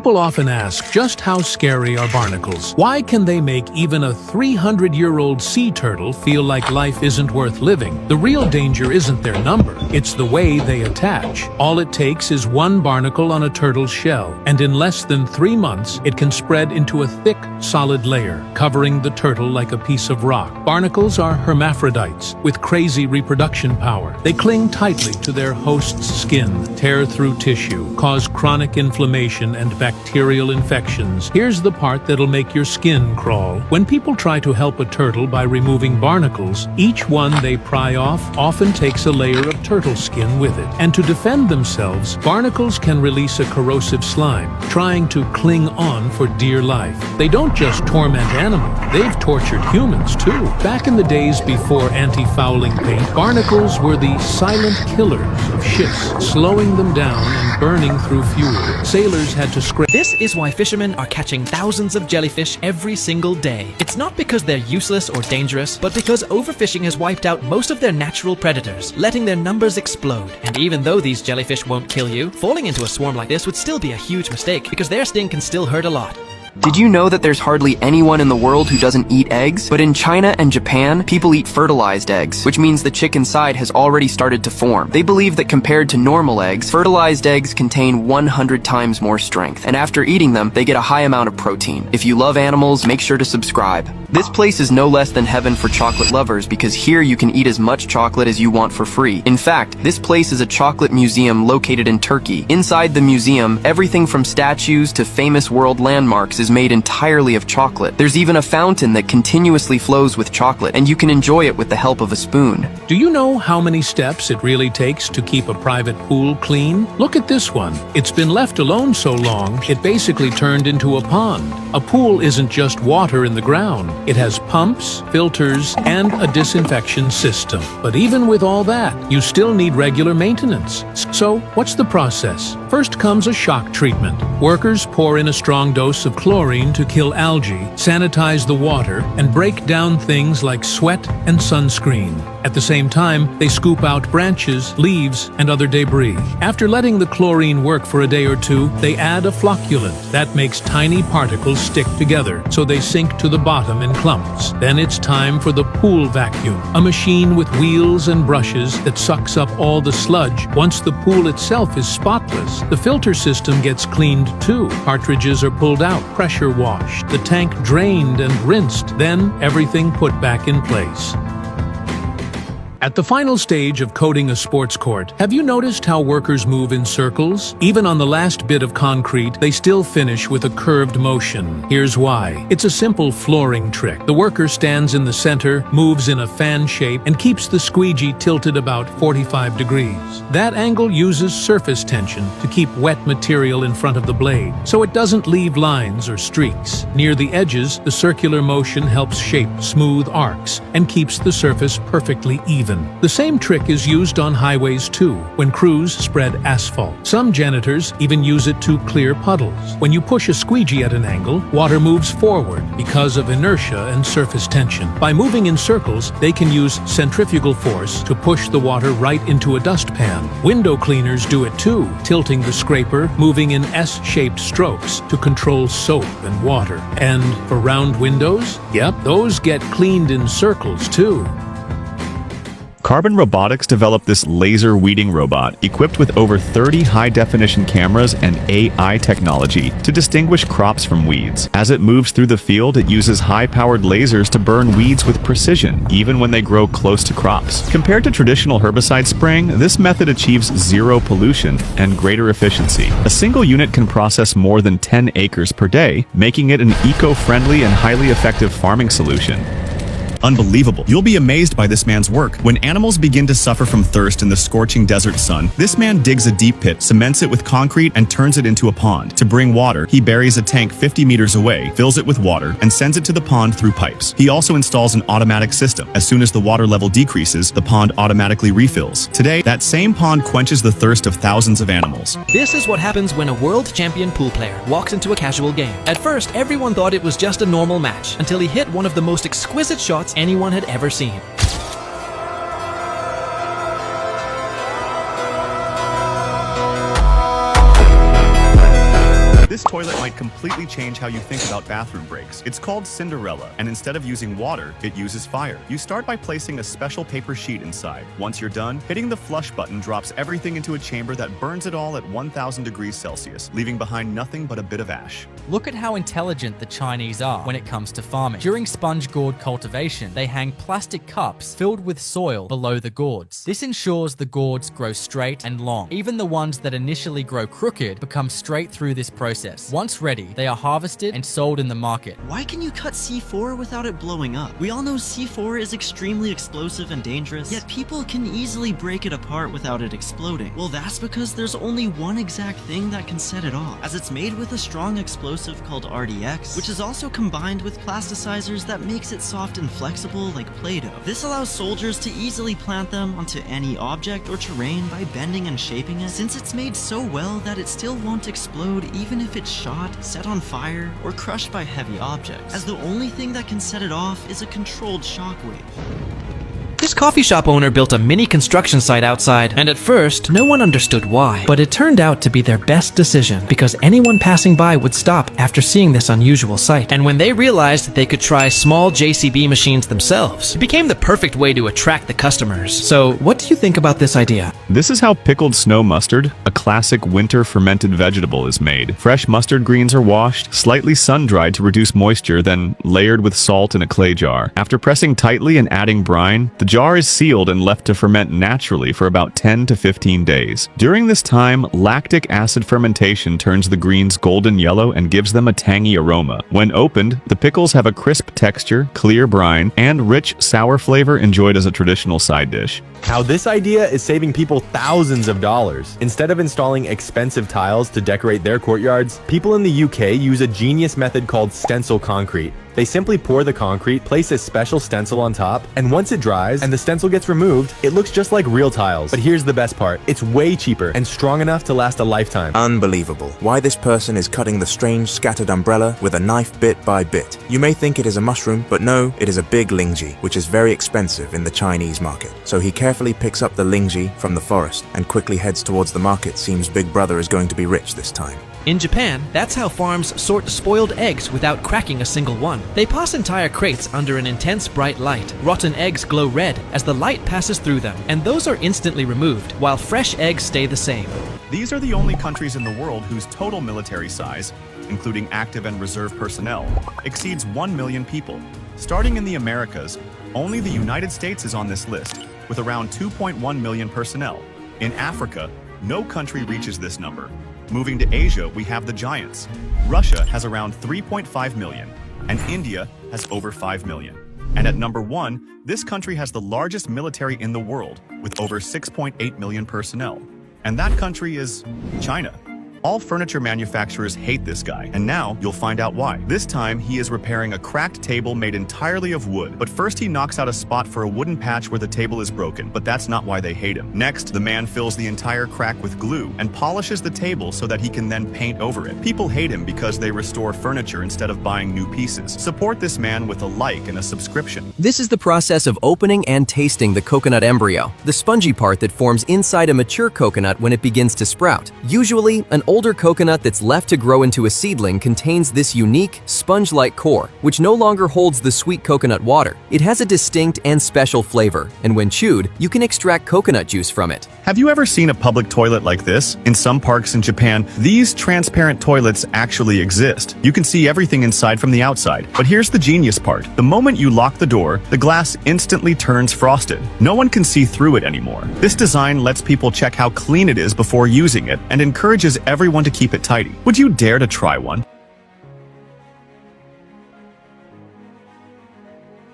People often ask, just how scary are barnacles? Why can they make even a 300-year-old sea turtle feel like life isn't worth living? The real danger isn't their number, it's the way they attach. All it takes is one barnacle on a turtle's shell, and in less than 3 months, it can spread into a thick, solid layer, covering the turtle like a piece of rock. Barnacles are hermaphrodites with crazy reproduction power. They cling tightly to their host's skin, tear through tissue, cause chronic inflammation and bacterial infections. Here's the part that'll make your skin crawl. When people try to help a turtle by removing barnacles, each one they pry off often takes a layer of turtle skin with it. And to defend themselves, barnacles can release a corrosive slime, trying to cling on for dear life. They don't just torment animals, they've tortured humans too. Back in the days before anti-fouling paint, barnacles were the silent killers of ships, slowing them down and burning through fuel. Sailors had to scrape. This is why fishermen are catching thousands of jellyfish every single day. It's not because they're useless or dangerous, but because overfishing has wiped out most of their natural predators, letting their numbers explode. And even though these jellyfish won't kill you, falling into a swarm like this would still be a huge mistake, because their sting can still hurt a lot. Did you know that there's hardly anyone in the world who doesn't eat eggs? But in China and Japan, people eat fertilized eggs, which means the chick inside has already started to form. They believe that compared to normal eggs, fertilized eggs contain 100 times more strength, and after eating them, they get a high amount of protein. If you love animals, make sure to subscribe. This place is no less than heaven for chocolate lovers because here you can eat as much chocolate as you want for free. In fact, this place is a chocolate museum located in Turkey. Inside the museum, everything from statues to famous world landmarks is made entirely of chocolate. There's even a fountain that continuously flows with chocolate, and you can enjoy it with the help of a spoon. Do you know how many steps it really takes to keep a private pool clean? Look at this one. It's been left alone so long, it basically turned into a pond. A pool isn't just water in the ground. It has pumps, filters, and a disinfection system. But even with all that, you still need regular maintenance. So, what's the process? First comes a shock treatment. Workers pour in a strong dose of chlorine to kill algae, sanitize the water, and break down things like sweat and sunscreen. At the same time, they scoop out branches, leaves, and other debris. After letting the chlorine work for a day or two, they add a flocculant that makes tiny particles stick together, so they sink to the bottom in clumps. Then it's time for the pool vacuum, a machine with wheels and brushes that sucks up all the sludge. Once the pool itself is spotless, the filter system gets cleaned too. Cartridges are pulled out, pressure washed, the tank drained and rinsed, then everything put back in place. At the final stage of coating a sports court, have you noticed how workers move in circles? Even on the last bit of concrete, they still finish with a curved motion. Here's why. It's a simple flooring trick. The worker stands in the center, moves in a fan shape, and keeps the squeegee tilted about 45 degrees. That angle uses surface tension to keep wet material in front of the blade, so it doesn't leave lines or streaks. Near the edges, the circular motion helps shape smooth arcs and keeps the surface perfectly even. The same trick is used on highways too, when crews spread asphalt. Some janitors even use it to clear puddles. When you push a squeegee at an angle, water moves forward because of inertia and surface tension. By moving in circles, they can use centrifugal force to push the water right into a dustpan. Window cleaners do it too, tilting the scraper, moving in S-shaped strokes to control soap and water. And for round windows, yep, those get cleaned in circles too. Carbon Robotics developed this laser weeding robot equipped with over 30 high-definition cameras and AI technology to distinguish crops from weeds. As it moves through the field, it uses high-powered lasers to burn weeds with precision, even when they grow close to crops. Compared to traditional herbicide spraying, this method achieves zero pollution and greater efficiency. A single unit can process more than 10 acres per day, making it an eco-friendly and highly effective farming solution. Unbelievable. You'll be amazed by this man's work. When animals begin to suffer from thirst in the scorching desert sun, this man digs a deep pit, cements it with concrete, and turns it into a pond. To bring water, he buries a tank 50 meters away, fills it with water, and sends it to the pond through pipes. He also installs an automatic system. As soon as the water level decreases, the pond automatically refills. Today, that same pond quenches the thirst of thousands of animals. This is what happens when a world champion pool player walks into a casual game. At first, everyone thought it was just a normal match, until he hit one of the most exquisite shots anyone had ever seen. This toilet might completely change how you think about bathroom breaks. It's called Cinderella, and instead of using water, it uses fire. You start by placing a special paper sheet inside. Once you're done, hitting the flush button drops everything into a chamber that burns it all at 1000 degrees Celsius, leaving behind nothing but a bit of ash. Look at how intelligent the Chinese are when it comes to farming. During sponge gourd cultivation, they hang plastic cups filled with soil below the gourds. This ensures the gourds grow straight and long. Even the ones that initially grow crooked become straight through this process. Once ready, they are harvested and sold in the market. Why can you cut C4 without it blowing up? We all know C4 is extremely explosive and dangerous, yet people can easily break it apart without it exploding. Well, that's because there's only one exact thing that can set it off, as it's made with a strong explosive called RDX, which is also combined with plasticizers that makes it soft and flexible like Play-Doh. This allows soldiers to easily plant them onto any object or terrain by bending and shaping it, since it's made so well that it still won't explode even if it's shot, set on fire, or crushed by heavy objects, as the only thing that can set it off is a controlled shockwave. This coffee shop owner built a mini construction site outside, and at first, no one understood why. But it turned out to be their best decision, because anyone passing by would stop after seeing this unusual sight. And when they realized that they could try small JCB machines themselves, it became the perfect way to attract the customers. So, what do you think about this idea? This is how pickled snow mustard, a classic winter fermented vegetable, is made. Fresh mustard greens are washed, slightly sun-dried to reduce moisture, then layered with salt in a clay jar. After pressing tightly and adding brine, the jar is sealed and left to ferment naturally for about 10 to 15 days. During this time, lactic acid fermentation turns the greens golden yellow and gives them a tangy aroma. When opened, the pickles have a crisp texture, clear brine, and rich sour flavor enjoyed as a traditional side dish. How this idea is saving people thousands of dollars. Instead of installing expensive tiles to decorate their courtyards, people in the UK use a genius method called stencil concrete. They simply pour the concrete, place a special stencil on top, and once it dries and the stencil gets removed, it looks just like real tiles. But here's the best part. It's way cheaper and strong enough to last a lifetime. Unbelievable. Why this person is cutting the strange scattered umbrella with a knife bit by bit. You may think it is a mushroom, but no, it is a big lingji, which is very expensive in the Chinese market. So he carefully picks up the lingji from the forest and quickly heads towards the market. Seems Big Brother is going to be rich this time. In Japan, that's how farms sort spoiled eggs without cracking a single one. They pass entire crates under an intense bright light. Rotten eggs glow red as the light passes through them, and those are instantly removed, while fresh eggs stay the same. These are the only countries in the world whose total military size, including active and reserve personnel, exceeds 1 million people. Starting in the Americas, only the United States is on this list, with around 2.1 million personnel. In Africa, no country reaches this number. Moving to Asia, we have the giants. Russia has around 3.5 million, and India has over 5 million. And at number 1, this country has the largest military in the world, with over 6.8 million personnel. And that country is China. All furniture manufacturers hate this guy, and now you'll find out why. This time, he is repairing a cracked table made entirely of wood, but first he knocks out a spot for a wooden patch where the table is broken, but that's not why they hate him. Next, the man fills the entire crack with glue and polishes the table so that he can then paint over it. People hate him because they restore furniture instead of buying new pieces. Support this man with a like and a subscription. This is the process of opening and tasting the coconut embryo, the spongy part that forms inside a mature coconut when it begins to sprout. Usually, an older coconut that's left to grow into a seedling contains this unique, sponge-like core, which no longer holds the sweet coconut water. It has a distinct and special flavor, and when chewed, you can extract coconut juice from it. Have you ever seen a public toilet like this? In some parks in Japan, these transparent toilets actually exist. You can see everything inside from the outside. But here's the genius part. The moment you lock the door, the glass instantly turns frosted. No one can see through it anymore. This design lets people check how clean it is before using it and encourages everyone to keep it tidy. Would you dare to try one?